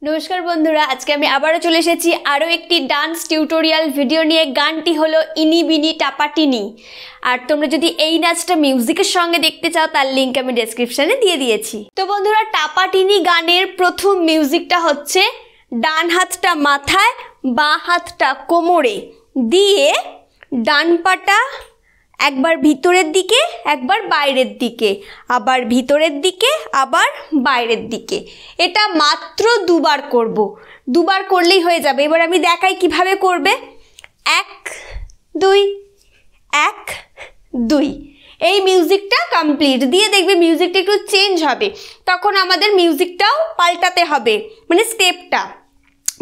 नमस्कार बंधुरा आज के आबारो चले एसेছি आरो एकटी डांस टिউটোরিয়াল भिडियो निये गानटी हलो इनी बिनी टापा टिनी और तोमरा जदि एई नाचटा मिউজিকের संगे देखते चाओ तार लिंक आमि डेसक्रिप्शने दिए दिएछि। तो बंधुरा टापा टिनी गानेर प्रथम मिউজিকটা হচ্ছে डान हाथटा माथाय बाँ हाथटा कोमरे दिए डान पाटा একবার ভিতরের দিকে একবার বাইরের দিকে আবার ভিতরের দিকে আবার বাইরের দিকে এটা মাত্র দুবার করব। দুবার করলেই হয়ে যাবে। এবার আমি দেখাই কিভাবে করবে। 1 2 1 2 এই মিউজিকটা কমপ্লিট দিয়ে দেখবে মিউজিকটা একটু চেঞ্জ হবে, তখন আমাদের মিউজিকটাও পাল্টাতে হবে, মানে স্টেপটা।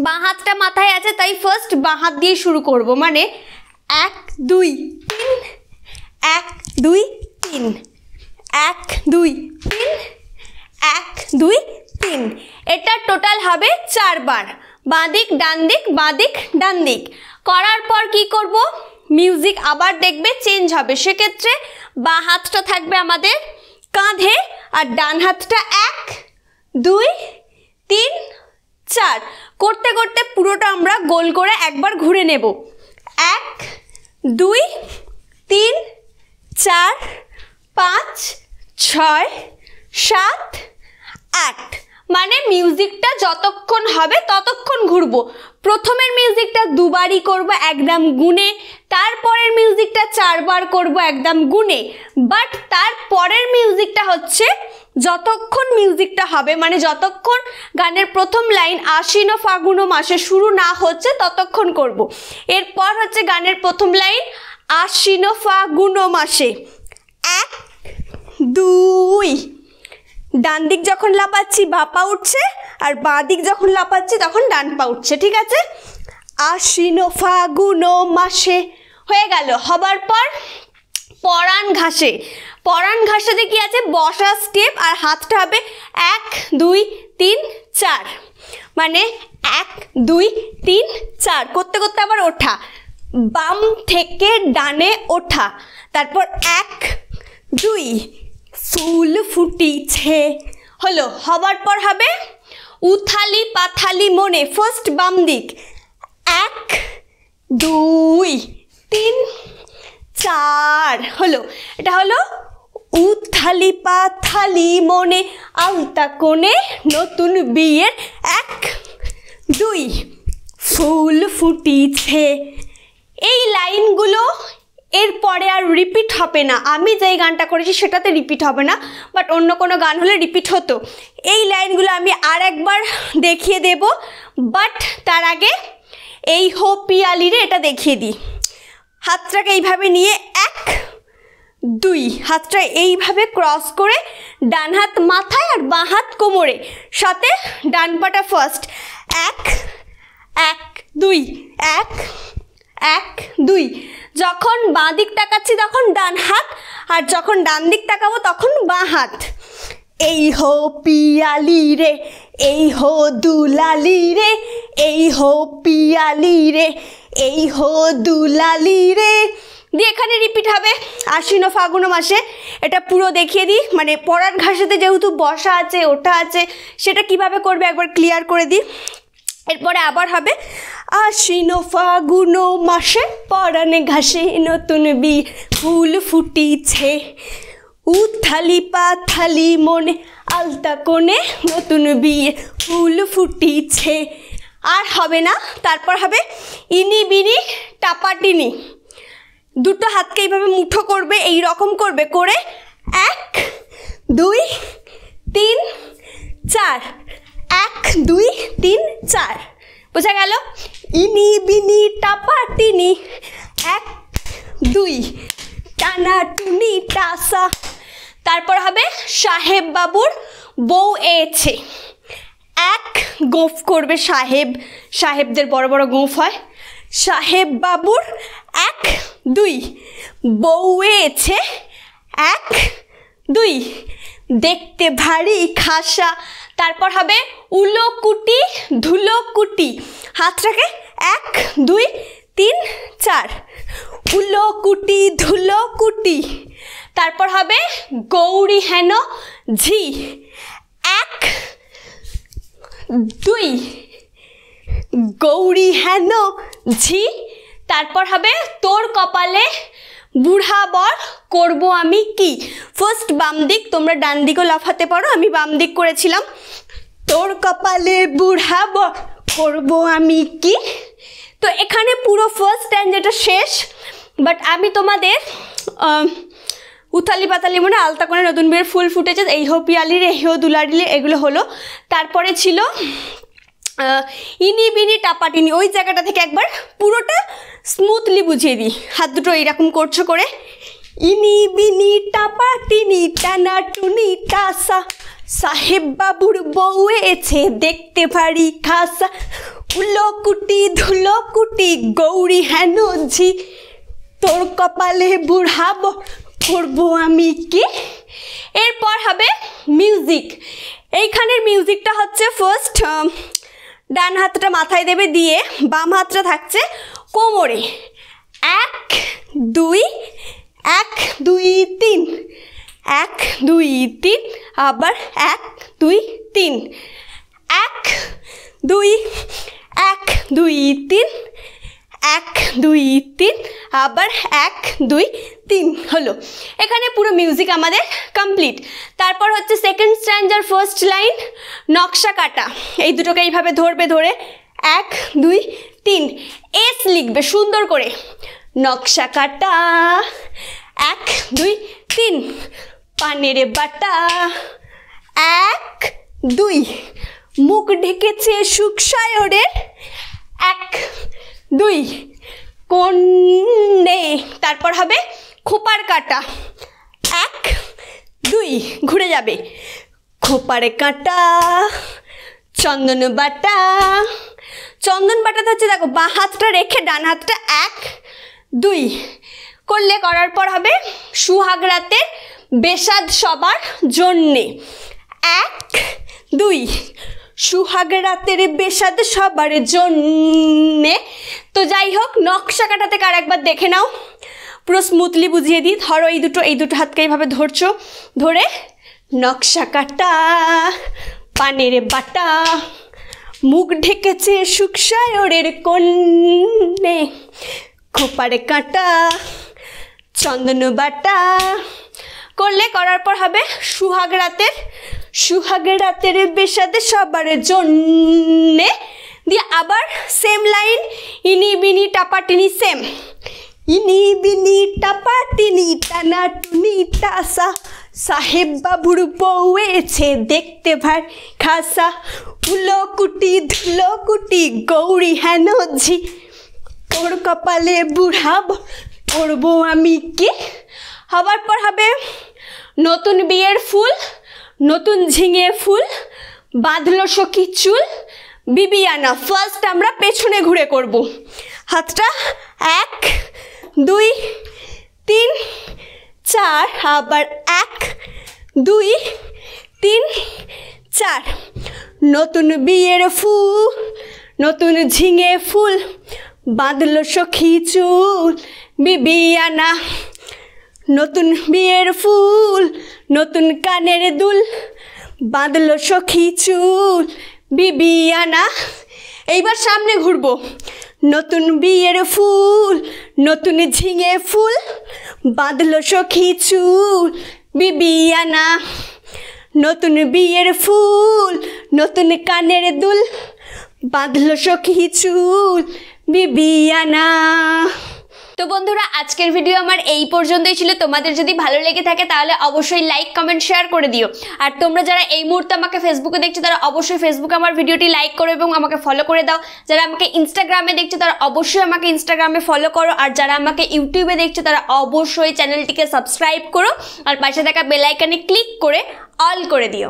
বাঁ হাতটা মাথায় আছে তাই ফার্স্ট বাঁ হাত দিয়ে শুরু করব, মানে 1 2 3 1 2 3 1 2 3 1 2 3 এটা টোটাল হবে 4 বার। বাঁ দিক ডান দিক বাঁ দিক ডান দিক করার পর কি করব, মিউজিক আবার দেখবে চেঞ্জ হবে। সেক্ষেত্রে বাঁ হাতটা থাকবে আমাদের কাঁধে আর ডান হাতটা 1 2 3 4 করতে করতে পুরোটা আমরা গোল করে একবার ঘুরে নেব। 1 2 3 4 5 6 7 8 মানে মিউজিকটা যতক্ষণ হবে ততক্ষণ ঘুরবো। প্রথমের মিউজিকটা দুবারই করব একদম গুনে, তারপরের মিউজিকটা 4 বার করব একদম গুনে। বাট তারপরের মিউজিকটা হচ্ছে যতক্ষণ মিউজিকটা হবে, মানে যতক্ষণ গানের প্রথম লাইন আশ্বিন ফাগুন মাসে শুরু না হচ্ছে ততক্ষণ করব। এরপর হচ্ছে গানের প্রথম লাইন আশ্বিন ফাগুন মাসে 1 2 ডান দিক যখন লাপাচ্ছি বাঁ পা উঠছে আর বাঁ দিক যখন লাপাচ্ছি তখন ডান পা উঠছে, ঠিক আছে। আশ্বিন ফাগুন মাসে হয়ে গেল। হবার পর পরাণ ঘাসে, পরাণ ঘাসে কি আছে বসা স্টেপ আর হাতটা হবে 1 2 3 4, মানে 1 2 3 4 করতে করতে আবার ওঠা, বাম থেকে ডানে ওঠা, তারপর 1 2 ফুল ফুটিছে হলো। হবার পর হবে উথালি পাথালি মনে, ফার্স্ট বাম দিক 1 2 3 4 হলো। এটা হলো উথালি পাথালি মনে আলতা কোণে নতুন বিয়ের 1 2 ফুল ফুটিছে। এই লাইনগুলো এরপরে আর রিপিট হবে না। আমি যেই গানটা করেছি সেটাতে রিপিট হবে না, বাট অন্য কোনো গান হলে রিপিট হতো। এই লাইনগুলো আমি আর একবার দেখিয়ে দেব, বাট তার আগে এই হো পিয়ালি রে এটা দেখিয়ে দিই। হাতটাকে এইভাবে নিয়ে 1 2 হাতটা এইভাবে ক্রস করে ডান হাত মাথায় আর বাঁ হাত কোমরে, সাথে ডান পাটা ফার্স্ট 1 1 2 1 1 2 যখন বাঁ দিক তাকাচ্ছি তখন ডান হাত আর যখন ডান দিক তাকাবো তখন বাঁ হাত। এই হো পিয়ালি রে এই হো দুলালি রে এই হো পিয়ালি রে এই হো দুলালি রে দিয়ে এখানে রিপিট হবে আশ্বিন ফাগুন মাসে। এটা পুরো দেখিয়ে দিই, মানে পরাণ ঘাসেতে যেহেতু বসা আছে ওঠা আছে সেটা কিভাবে করবে একবার ক্লিয়ার করে দিই। এরপরে আবার হবে আশ্বিন ফাগুন মাসে পরাণে ঘাসে নতুন বি ফুল ফুটিছে উথালি পাথালি মনে আলতা কোণে নতুন বিয়ে ফুল ফুটিছে। আর হবে না, তারপর হবে ইনি বিনি টাপা টিনি। দুটো হাতকে এইভাবে মুঠো করবে, এই রকম করবে করে 1 2 3 4 1 2 3 4 বোঝা গেল। ইনি বিনি টাপা টিনি 1 2 টানা টুনি টাসা। তারপর হবে সাহেব বাবুর বউ এছে, 1 গোঁফ করবে সাহেব, সাহেবদের বড় বড় গোঁফ হয়। সাহেব বাবুর 1 2 বউ এছে 1 2 দেখতে ভারী খাসা। তারপর হবে উলো কুটি ধুলো কুটি, হাতটাকে 1 2 3 4 উলো কুটি ধুলো কুটি। তারপর হবে গৌরী হেন ঝি 1 দুই গৌরী হেন ঝি, তারপর হবে তোর কপালে বুড়া বর করবো আমি কি। ফার্স্ট বাম দিক, তোমরা ডান দিকেও লাফাতে পারো, আমি বাম দিক করেছিলাম। তোর কপালে বুড়া বর করবো আমি কি। তো এখানে পুরো ফার্স্ট স্ট্যান্জাটা শেষ, বাট আমি তোমাদের উথালি পাতালি মানে আলতা করে নতুন বিয়ের ফুল ফুটেছে, এই হো পিয়ালি রে হেও দুলারিলে, এগুলো হলো। তারপরে ছিল ইনি বিনি টাপা টিনি, ওই জায়গাটা থেকে একবার পুরোটা স্মুথলি বুঝিয়ে দিই। হাত দুটো এইরকম করছো করে, ইনি বিনি টাপা টিনি টানা টুনি টাসা, সাহেব বাবুর বউ এছে দেখতে পারি খাসা, উলো কুটি ধুলো কুটি গৌরী হেন ঝি, তোর কপালে বুড়াব করবো আমি কি। এরপর হবে মিউজিক। এইখানের মিউজিকটা হচ্ছে ফার্স্ট ডান হাতটা মাথায় দেবে, দিয়ে বাম হাতটা থাকছে কোমরে। 1 2 1 2 3, 1 2 3, আবার 1 2 3, 1 2 1 2 3, 1 2 3, আবার 1 2 3 হলো। এখানে পুরো মিউজিক আমাদের কমপ্লিট। তারপর হচ্ছে সেকেন্ড স্ট্যান্জার ফার্স্ট লাইন নকশা কাটা, এই দুটোকে এইভাবে ধরবে, ধরে 1 2 3 এস লিখবে সুন্দর করে, নকশা কাটা 1 2 3, পানের বাটা 1 2, মুখ ঢেকেছে সুখ সায়রের 1 2, কন্যে। তারপর হবে খোপার কাটা 1 2, ঘুরে যাবে, খোপার কাটা চন্দন বাটা। চন্দন বাটাতে হচ্ছে দেখো বাঁ হাতটা রেখে ডান হাতটা 1 2 করলে, করার পর হবে সুহাগ রাতের বেসাদ সবার জন্যে 1 2, সুহাগ রাতের বেসাদ সবার জন্যে। তো যাই হোক, নকশা কাটাতে কার একবার দেখে নাও, পুরো স্মুথলি বুঝিয়ে দিই। ধরো এই দুটো হাতকে এইভাবে ধরছো, ধরে নকশা কাটা পানের বাটা, মুখ ঢেকেছে সুখ সায়রের কন্যে, খোপার কাটা চন্দন বাটা করলে, করার পর হবে সুহাগ রাতের বেসাদে সবার জন্যে, দিয়ে আবার সেম লাইন ইনি বিনি টাপা টিনি, সেম ইনি বিনি টাপা টিনি টানা টুনি টাসা, সাহেব বাবুর বউ এছে দেখতে ভাই খাসা, উলো কুটি ধুলো কুটি গৌরী হেন ঝি, তোর কপালে বুড়াব করবো আমি কি। হবার পর হবে নতুন বিয়ের ফুল, নতুন ঝিঙে ফুল, বাঁধলো সখী চুল, বিবিয়ানা। ফার্স্ট আমরা পেছনে ঘুরে করব, হাতটা 1 2 3 4, আবার 1 2 3 4, নতুন বিয়ের ফুল, নতুন ঝিঙে ফুল, বাঁধলো সখী চুল, বিবিয়ানা। নতুন বিয়ের ফুল, নতুন কানের দুল, বাঁধলো সখী চুল, বিবিয়ানা। এইবার সামনে ঘুরবো, নতুন বিয়ের ফুল, নতুন ঝিঙে ফুল, বাঁধলো সখী চুল, বিবিয়ানা। নতুন বিয়ের ফুল, নতুন কানের দুল, বাঁধলো সখী চুল, বিবিয়ানা। তো বন্ধুরা, আজকের ভিডিও আমার এই পর্যন্তই ছিল। তোমাদের যদি ভালো লেগে থাকে তাহলে অবশ্যই লাইক কমেন্ট শেয়ার করে দিও। আর তোমরা যারা এই মুহূর্তে আমাকে ফেসবুকে দেখছো তারা অবশ্যই ফেসবুকে আমার ভিডিওটি লাইক করো এবং আমাকে ফলো করে দাও। যারা আমাকে ইনস্টাগ্রামে দেখছো তারা অবশ্যই আমাকে ইনস্টাগ্রামে ফলো করো। আর যারা আমাকে ইউটিউবে দেখছো তারা অবশ্যই চ্যানেলটিকে সাবস্ক্রাইব করো আর পাশে থাকা বেল আইকনে ক্লিক করে অল করে দিও।